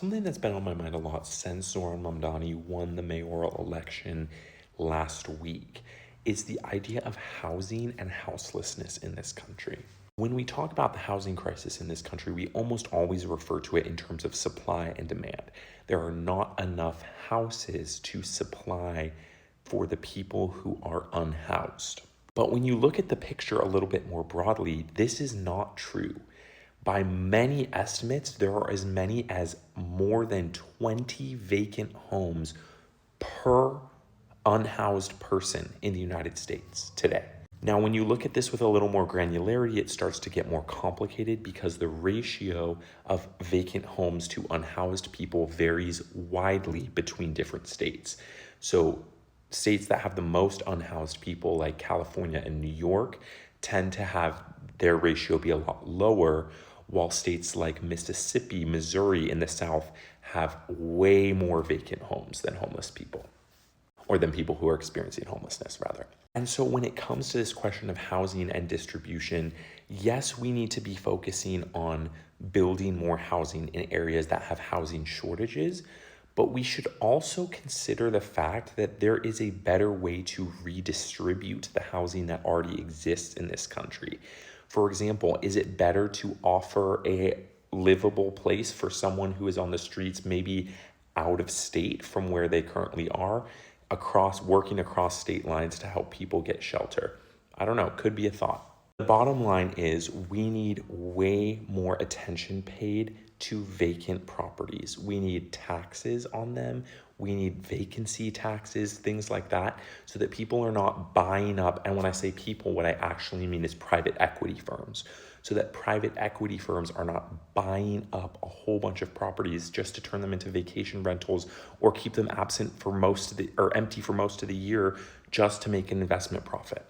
Something that's been on my mind a lot since Zoran Mamdani won the mayoral election last week is the idea of housing and houselessness in this country. When we talk about the housing crisis in this country, we almost always refer to it in terms of supply and demand. There are not enough houses to supply for the people who are unhoused. But when you look at the picture a little bit more broadly, this is not true. By many estimates, there are as many as more than 20 vacant homes per unhoused person in the United States today. Now, when you look at this with a little more granularity, it starts to get more complicated because the ratio of vacant homes to unhoused people varies widely between different states. So states that have the most unhoused people, like California and New York, tend to have their ratio be a lot lower, while states like Mississippi, Missouri in the South have way more vacant homes than homeless people, or than people who are experiencing homelessness, rather. And so when it comes to this question of housing and distribution, yes, we need to be focusing on building more housing in areas that have housing shortages, but we should also consider the fact that there is a better way to redistribute the housing that already exists in this country. For example, is it better to offer a livable place for someone who is on the streets, maybe out of state from where they currently are, working across state lines to help people get shelter? I don't know, could be a thought. The bottom line is we need way more attention paid to vacant properties. We need taxes on them. We need vacancy taxes, things like that, so that people are not buying up. And when I say people, what I actually mean is private equity firms. So that private equity firms are not buying up a whole bunch of properties just to turn them into vacation rentals or keep them absent for empty for most of the year just to make an investment profit.